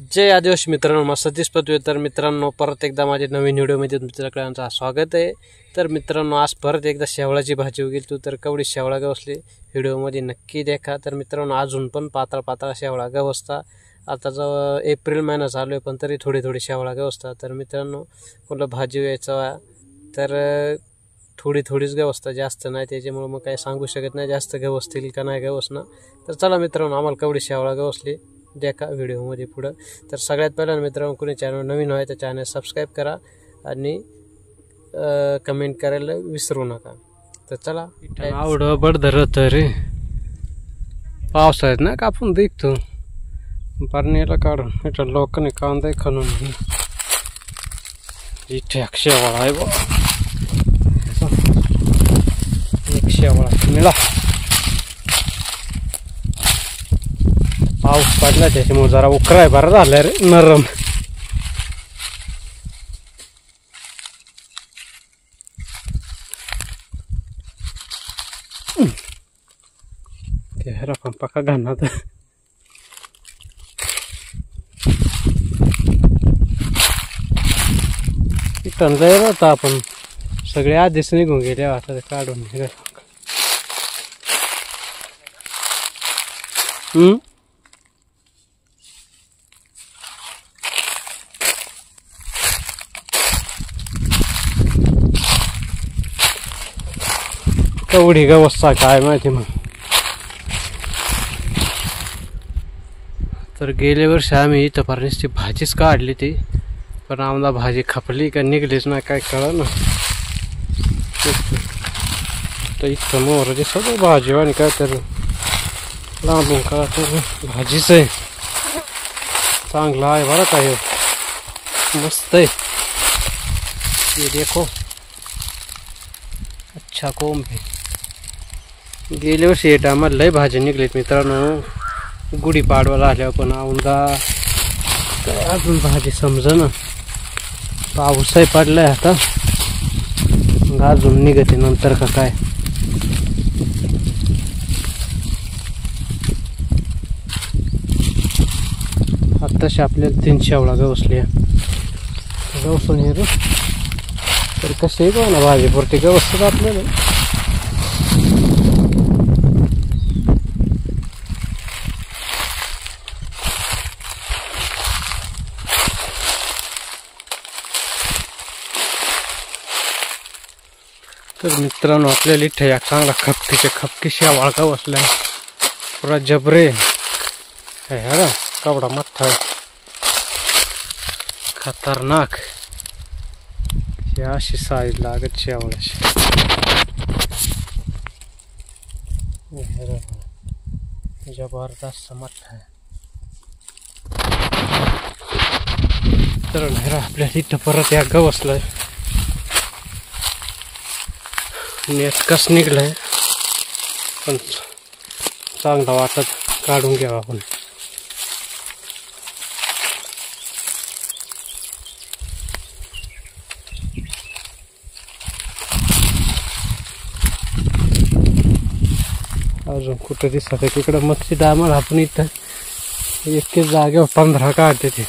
जय आदिवासी मित्रांनो, मला सतीश पदवे. तर मित्रांनो, परत एकदा माझ्या नवीन व्हिडिओमध्ये तुमच्या सगळ्यांचं स्वागत आहे. तर मित्रांनो, आज परत एकदा शेवळाची भाजी उगेल तर कवडी शेवळा गवसली व्हिडिओमध्ये नक्की देखा. तर मित्रांनो, अजून पण पातळ पातळ शेवळा गवसता. आता जो एप्रिल महिना चालू आहे पण तरी थोडी शेवळा गवसता. तर मित्रांनो, कोणला भाजी व्हायचा तर थोडीच गवसता, जास्त नाही. त्याच्यामुळे मग काही सांगू शकत नाही जास्त गवसतील का नाही गवसणं. तर चला मित्रांनो, आम्हाला कवडी शेवळा गवसली देखा व्हिडिओमध्ये पुढं. तर सगळ्यात पहिल्यांदा मित्रांनो, कोणी चॅनल नवीन आहे तर चॅनल सबस्क्राईब करा आणि कमेंट करायला विसरू नका. तर चला. आवडं बडधरत रे पावसाळ्यात ना कापून देखतो पारणीला काढून इथं लोकांनी कांदे खाणून इथे एक शेवाळा आहे बा. एक शेवाळा मिळा. पाऊस पडला त्याच्यामुळे जरा उकराय बरं झालं रे, नरम. चेहरा पण पक्का घालणार. इथं जाईल आता आपण सगळे आधीच निघून गेले. आता ते काढून कवडी गवसता काय माहिती. मग तर गेल्या वर्षी आम्ही इथं पर्यंत भाजीच काढली ती, पण आम्हाला भाजी खपली का निघलीच नाही काय कळलं ना. तर इथं मोर दिसत भाजी आणि काय तर लांबून का तर भाजीच आहे. चांगला आहे बरं काय, मस्त आहे. ये देखो अच्छा कोंब आहे. गेल्या वर्षी या टायमाला लय भाजी निघलीत मित्रांनो. गुढीपाडवाला आल्यावर पण औंदा काय अजून भाजी समजेना. पाऊसही पडलाय आता, अजून निघते नंतर का काय. आत्ताशी आपल्याला 3 शेवळा गवसल्या गवसून हे तर कसे का ना भाजी पुरती गवसतात आपल्याला. तर मित्रांनो, आपल्याला इथे या चांगला खपकी शेवाळ गवसलाय पुरा जबरे है. कवडा मठ्ठा खतरनाक. ही अशी साईज लागत शेवळाची. जबरदस्त मठ्ठा आहे. तर आपल्या इथं परत या गवसलाय. नेट कस निघलाय पण चांगला वाटत काढून घ्यावा आपण. अजून कुठं दिसत तिकडं मच्छी डायमंड. आपण इथं इतके जागेवर 15 काढते ते.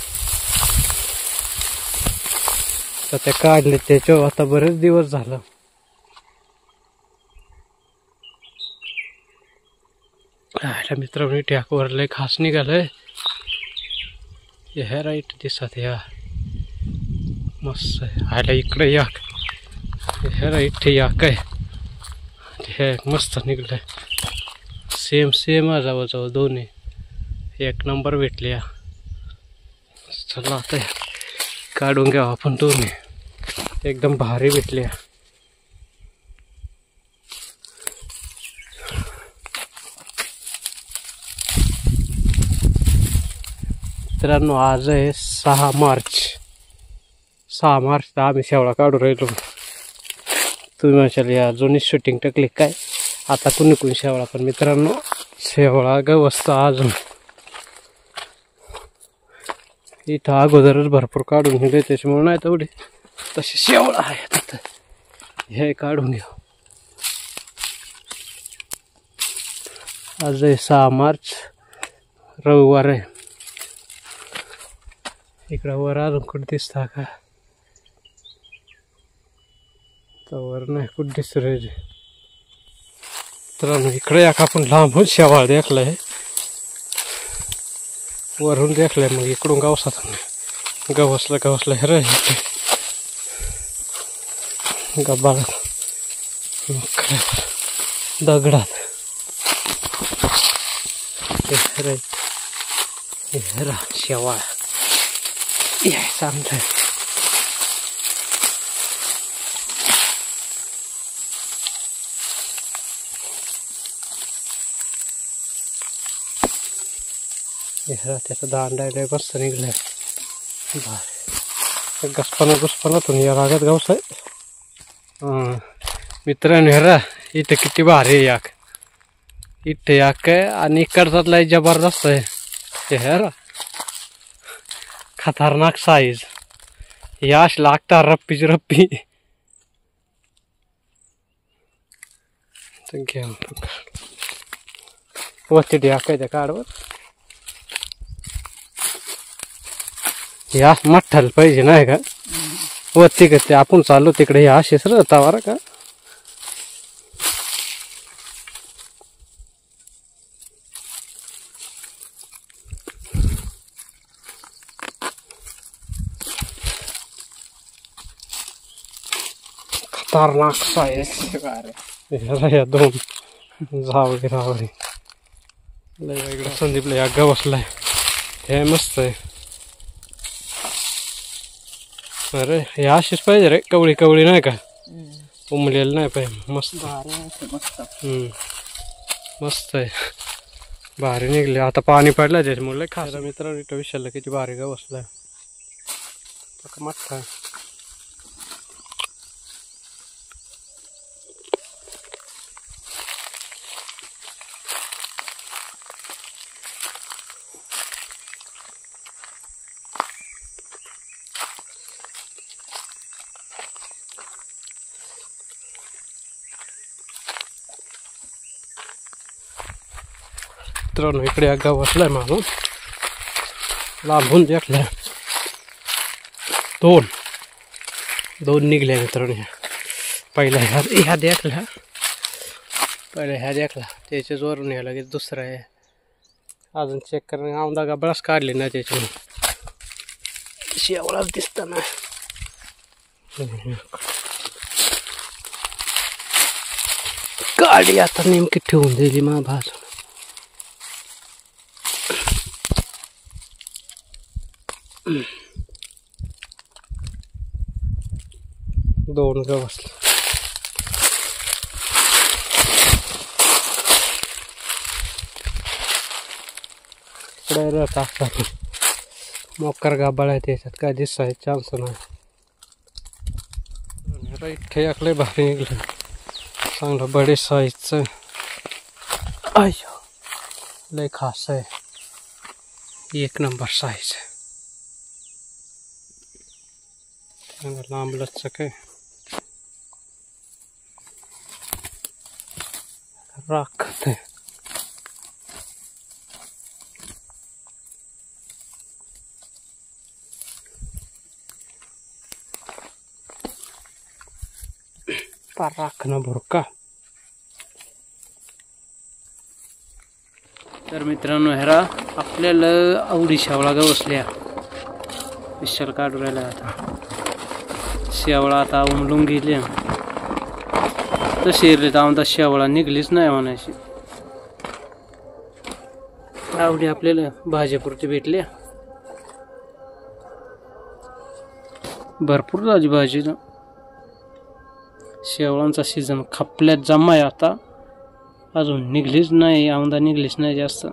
तर ते काढले त्याच्यावर आता बरेच दिवस झालं. मित्रांनो, टॅकवर लय खास निघालंय. हे राईट दिसत या मस्त आहे. आयला इकडे याक हे राईट याक आहे. हे मस्त निघलंय. सेम जवळजवळ दोन्ही एक नंबर भेटले. चला आता काढून घ्यावं आपण. दोन्ही एकदम भारी भेटले. मित्रांनो, आज आहे 6 मार्च. 6 मार्च आम्ही शेवळा काढू राहिलो. तुम्ही म्हणशाल या जुनी शूटिंग टाकली काय, आता कुणी शेवळा. पण मित्रांनो, शेवळा गवसता अजून. इथं अगोदरच भरपूर काढून गेले त्याच्यामुळे नाही तेवढी तशी शेवळा आहे. हे काढून घ्या. आज आहे 6 मार्च रविवार आहे. इकडं वर अजून कुठं दिसता का? तर वर नाही कुठं दिसत रे. तर इकडे एक आपण लांबून शेवाळ देखलाय, वरून देखलाय. मग इकडून गावसात गवसलं हे रे गब्बाळात दगडात हेरा शेवाळ चांगलं. त्याचा दांडा मस्त निघलाय. घुसपणातून या रागात गावस आहे. मित्रांनो हेरा इथं किती भारी याक, इथं याक आहे आणि इकडचा लय जबरदस्त आहे. ते हेरा खतरनाक साईज, याश लागता रप्पीची रप्पी. घेऊन वरती याक आहे त्या काढवर. या मठ्ठाला पाहिजे नाही का वरती का? ते आपण चाललो तिकडे या असेच राहता बरं का. खतरनाक साईज या दोन जावळी रावळी लय वेगळा. संदीपला या गवसलाय हे मस्त आहे. अरे हे अशीच पाहिजे रे, कवळी कवळी नाही का, उमलेलं नाही पाहिजे. मस्त मस्त आहे, भारी निघले. आता पाणी पडलं त्याच्यामुळे खास. मित्रांनो इथं विशालला किती भारी गवसलाय मठ्ठा. मित्रांनो इकडे गाव बसलाय माणूस, लांबून देखलाय. दोन निघल्या मित्रांनो. पहिला ह्या देखला, पहिला ह्या देखला, त्याच्या जोरून या लगेच दुसरा आहे. अजून चेक करणे औंदा गबळाच काढली ना त्याच्यावर, शेवळाच दिसत ना. गाडी आता नेमकी ठेवून दिली मा बाजू. दोन गवस टाकतात. मोकर गाबाळ आहे त्याच्यात काय दिसायचं चान्स नाही. राईट ठेकले भारी निघलं चांगलं बडे साईजचं. अय्यो लय खास आहे, एक नंबर साईज. लांब लचक आहे, राखत आहे. राखणं भुरका. तर मित्रांनो हेरा आपल्याला आवडी शेवळा गवसल्या विशाल काढू राहिला. आता शेवळा आता उमलून गेली, तशी तर आमदा शेवळा निघलीच नाही म्हणायची. आवडी आपल्याला भाज्यापुरती भेटल्या, भरपूर झाली भाजी. शेवळांचा सीझन खपल्यात जमाय आता, अजून निघलीच नाही, औंदा निघलीच नाही जास्त.